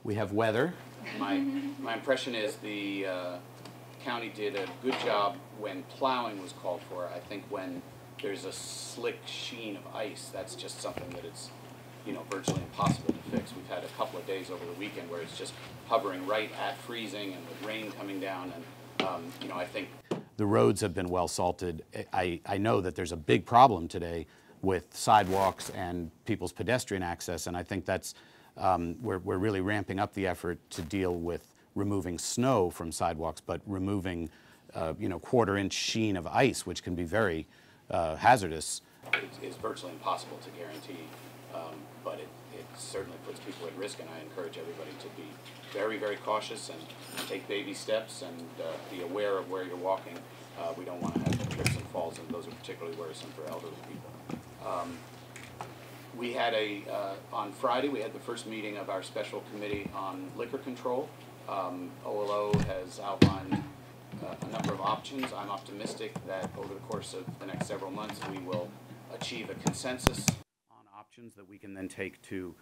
We have weather. My impression is the county did a good job when plowing was called for. I think when there's a slick sheen of ice, that's just something that it's, virtually impossible to fix. We've had a couple of days over the weekend where it's just hovering right at freezing and with rain coming down, and I think the roads have been well salted. I know that there's a big problem today with sidewalks and people's pedestrian access, and I think that's we're really ramping up the effort to deal with removing snow from sidewalks, but removing quarter-inch sheen of ice, which can be very hazardous. It's virtually impossible to guarantee, but it certainly puts people at risk, and I encourage everybody to be very, very cautious and take baby steps and be aware of where you're walking. We don't want to have trips and falls, and those are particularly worrisome for elderly people. We had on Friday, we had the first meeting of our special committee on liquor control. OLO has outlined a number of options. I'm optimistic that over the course of the next several months we will achieve a consensus on options that we can then take to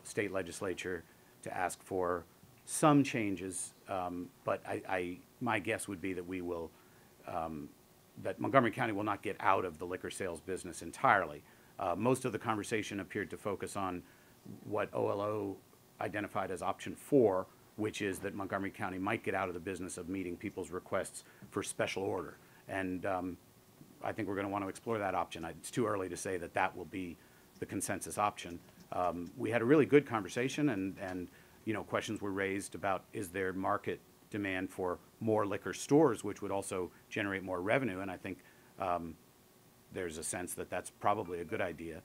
state legislature to ask for some changes. But my guess would be that we will, that Montgomery County will not get out of the liquor sales business entirely. Most of the conversation appeared to focus on what OLO identified as option 4, which is that Montgomery County might get out of the business of meeting people's requests for special order. And I think we're going to want to explore that option. It's too early to say that that will be the consensus option. We had a really good conversation, and questions were raised about, is there market demand for more liquor stores, which would also generate more revenue, and I think there's a sense that that's probably a good idea.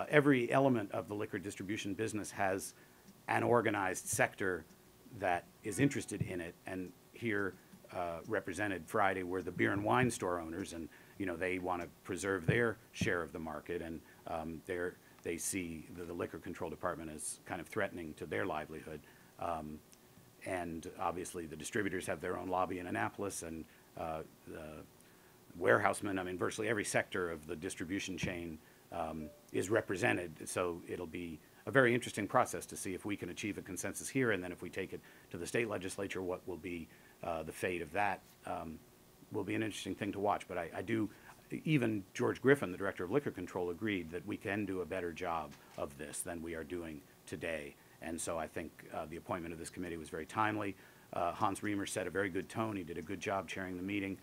Every element of the liquor distribution business has an organized sector that is interested in it, and here represented Friday were the beer and wine store owners, and they want to preserve their share of the market, and they see the liquor control department as kind of threatening to their livelihood. And obviously the distributors have their own lobby in Annapolis, and the warehousemen, virtually every sector of the distribution chain is represented. So it'll be a very interesting process to see if we can achieve a consensus here, and then if we take it to the state legislature, what will be the fate of that will be an interesting thing to watch. But I do, even George Griffin, the director of liquor control, agreed that we can do a better job of this than we are doing today. And so I think the appointment of this committee was very timely. Hans Reamer set a very good tone. He did a good job chairing the meeting.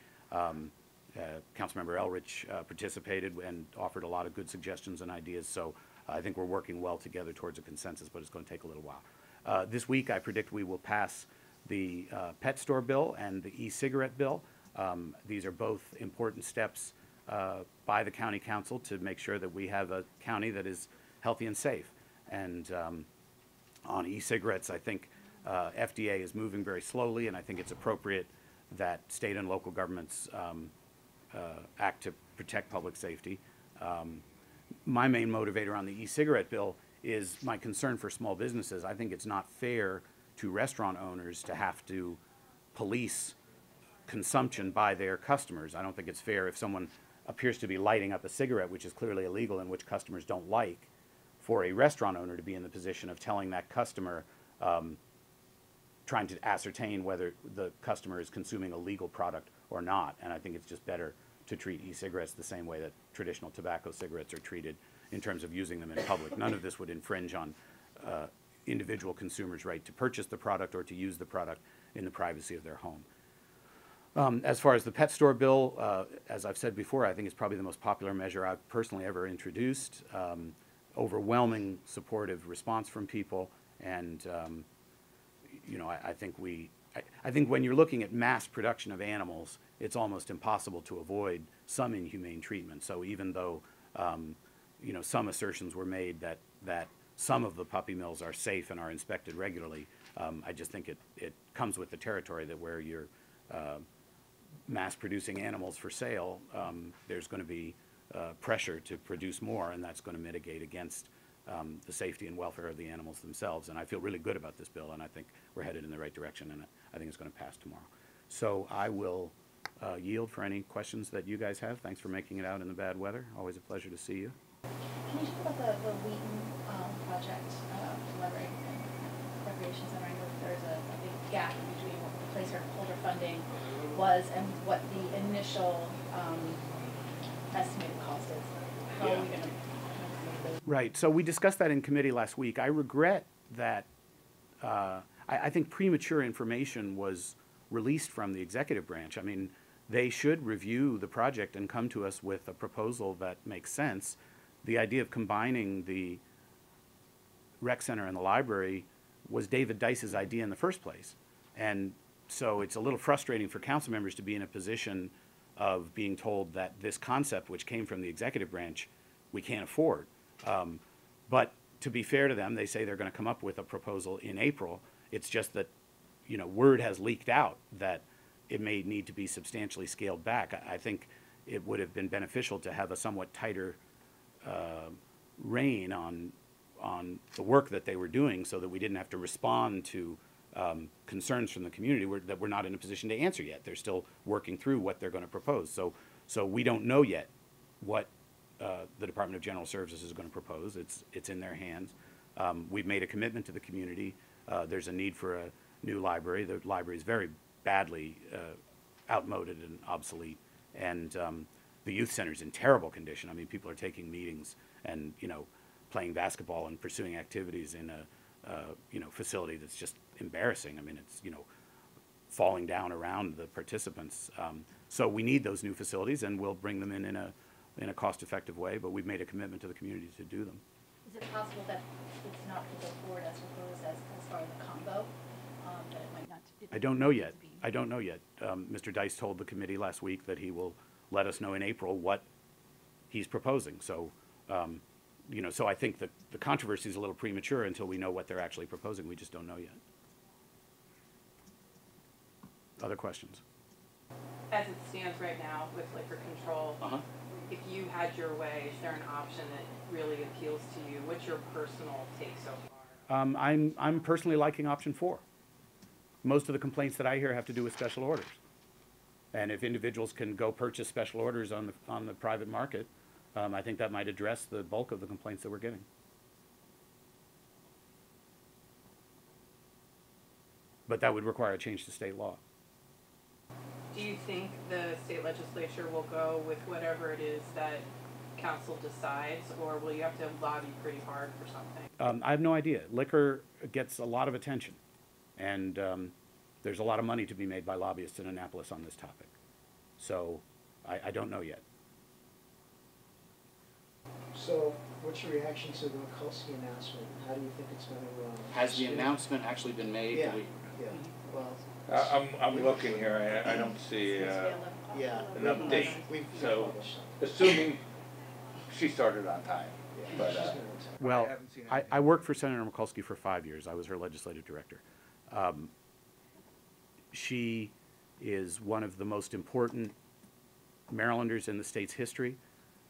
Councilmember Elrich participated and offered a lot of good suggestions and ideas. So I think we're working well together towards a consensus, but it's going to take a little while. This week, I predict we will pass the pet store bill and the e-cigarette bill. These are both important steps by the county council to make sure that we have a county that is healthy and safe. And on e-cigarettes, I think FDA is moving very slowly, and I think it's appropriate that state and local governments act to protect public safety. My main motivator on the e-cigarette bill is my concern for small businesses. I think it's not fair to restaurant owners to have to police consumption by their customers. I don't think it's fair if someone appears to be lighting up a cigarette, which is clearly illegal and which customers don't like, for a restaurant owner to be in the position of telling that customer, trying to ascertain whether the customer is consuming a legal product or not. And I think it's just better to treat e-cigarettes the same way that traditional tobacco cigarettes are treated in terms of using them in public. None of this would infringe on individual consumers' right to purchase the product or to use the product in the privacy of their home. As far as the pet store bill, as I've said before, I think it's probably the most popular measure I've personally ever introduced. Overwhelming supportive response from people, and I think when you're looking at mass production of animals, it's almost impossible to avoid some inhumane treatment. So even though some assertions were made that some of the puppy mills are safe and are inspected regularly, I just think it comes with the territory that where you're mass producing animals for sale, there's going to be pressure to produce more, and that's going to mitigate against the safety and welfare of the animals themselves. And I feel really good about this bill, and I think we're headed in the right direction, and I think it's going to pass tomorrow. So I will yield for any questions that you guys have. Thanks for making it out in the bad weather. Always a pleasure to see you. Can you talk about the Wheaton project, elaborate and Recreation Center. I know that there's a big gap between what the placeholder funding was and what the initial estimated cost is. How are we going to make those? Right. So we discussed that in committee last week. I regret that I think premature information was released from the executive branch. I mean, they should review the project and come to us with a proposal that makes sense. The idea of combining the rec center and the library was David Dice's idea in the first place. And so it's a little frustrating for council members to be in a position of being told that this concept, which came from the executive branch, we can't afford. But to be fair to them, they say they're going to come up with a proposal in April. It's just that, you know, word has leaked out that it may need to be substantially scaled back. I think it would have been beneficial to have a somewhat tighter rein on the work that they were doing, so that we didn't have to respond to concerns from the community that we're not in a position to answer yet. They're still working through what they're going to propose. So we don't know yet what the Department of General Services is going to propose. It's in their hands. We've made a commitment to the community. There's a need for a new library. The library is very badly outmoded and obsolete, and the youth center is in terrible condition. I mean, people are taking meetings and, you know, playing basketball and pursuing activities in a you know, facility that's just embarrassing. I mean, it's, you know, falling down around the participants. So we need those new facilities, and we'll bring them in a cost-effective way, but we've made a commitment to the community to do them. Is it possible that it's not to go forward as proposed as far as the combo? That it might not. I don't know yet. I don't know yet. Mr. Dice told the committee last week that he will let us know in April what he's proposing. So, you know, so I think that the controversy is a little premature until we know what they're actually proposing. We just don't know yet. Other questions? As it stands right now with liquor control, if you had your way, is there an option that really appeals to you? What's your personal take so far? I'm personally liking option 4. Most of the complaints that I hear have to do with special orders. And if individuals can go purchase special orders on the private market, I think that might address the bulk of the complaints that we're getting. But that would require a change to state law. Do you think the state legislature will go with whatever it is that council decides, or will you have to lobby pretty hard for something? I have no idea. Liquor gets a lot of attention, and there's a lot of money to be made by lobbyists in Annapolis on this topic. So I don't know yet. So what's your reaction to the Mikulski announcement? How do you think it's going to Has the announcement actually been made? Yeah, yeah. Well, I'm looking here, I don't see yeah. an update, We've so published something. assuming she started on time. Yeah, But, she's gonna tell. Well, haven't seen I worked for Senator Mikulski for 5 years. I was her legislative director. She is one of the most important Marylanders in the state's history.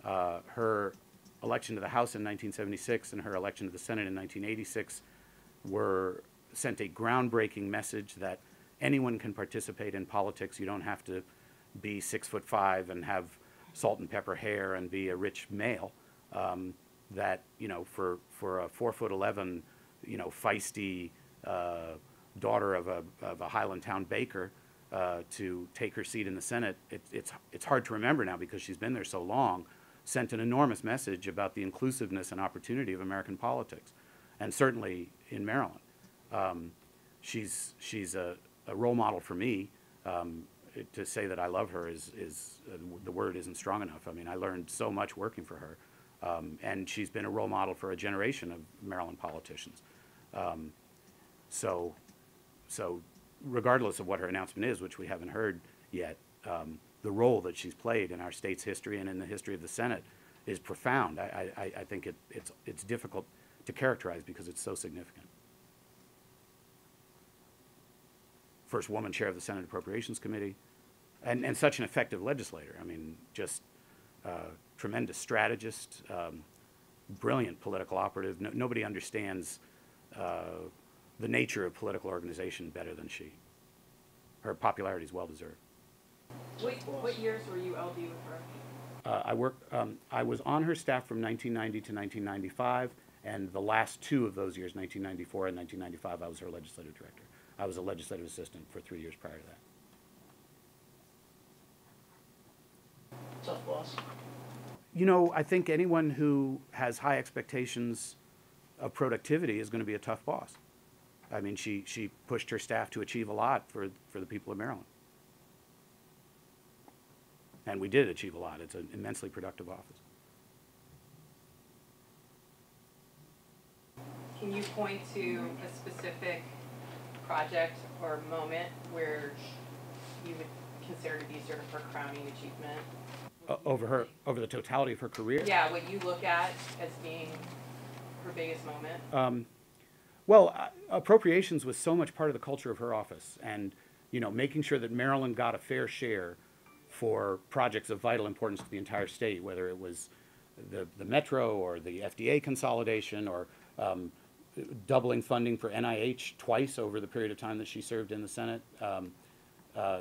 Her election to the House in 1976 and her election to the Senate in 1986 sent a groundbreaking message that anyone can participate in politics. You don't have to be 6'5" and have salt and pepper hair and be a rich male. That, you know, for a 4'11", you know, feisty daughter of a Highlandtown baker to take her seat in the Senate, it's hard to remember now because she's been there so long, sent an enormous message about the inclusiveness and opportunity of American politics, and certainly in Maryland. She's a role model for me. To say that I love her is the word isn't strong enough. I mean, I learned so much working for her, and she's been a role model for a generation of Maryland politicians. So regardless of what her announcement is, which we haven't heard yet, the role that she's played in our state's history and in the history of the Senate is profound. I think it's difficult to characterize because it's so significant. First woman chair of the Senate Appropriations Committee, and such an effective legislator. I mean, just tremendous strategist, brilliant political operative. Nobody understands the nature of political organization better than she. Her popularity is well deserved. What years were you LD with her? I was on her staff from 1990 to 1995, And the last 2 of those years, 1994 and 1995, I was her legislative director. I was a legislative assistant for 3 years prior to that. Tough boss. You know, I think anyone who has high expectations of productivity is going to be a tough boss. I mean, she pushed her staff to achieve a lot for the people of Maryland. And we did achieve a lot. It's an immensely productive office. Can you point to a specific project or moment where you would consider to be sort of her crowning achievement? Over the totality of her career? Yeah, what you look at as being her biggest moment? Well, appropriations was so much part of the culture of her office, and you know, making sure that Maryland got a fair share for projects of vital importance to the entire state, whether it was the metro or the FDA consolidation or doubling funding for NIH twice over the period of time that she served in the Senate.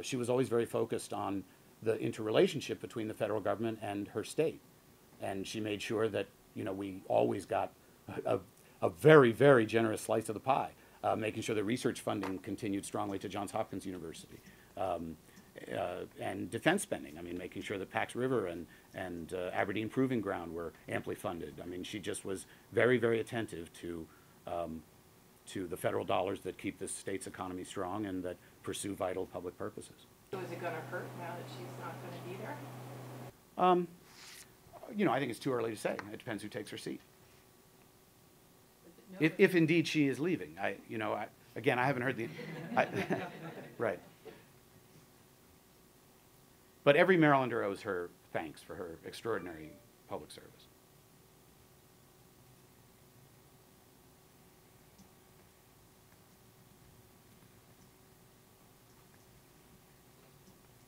She was always very focused on the interrelationship between the federal government and her state, and she made sure that, you know, we always got a very, very generous slice of the pie, making sure that research funding continued strongly to Johns Hopkins University, and defense spending. I mean, making sure that Pax River and Aberdeen Proving Ground were amply funded. I mean, she just was very, very attentive to the federal dollars that keep the state's economy strong and that pursue vital public purposes. So is it going to hurt now that she's not going to be there? You know, I think it's too early to say. It depends who takes her seat. If indeed she is leaving, again, I haven't heard the, right. But every Marylander owes her thanks for her extraordinary public service.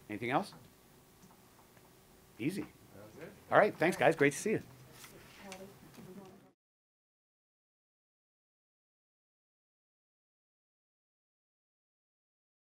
Anything else? Easy. All right, thanks guys, great to see you.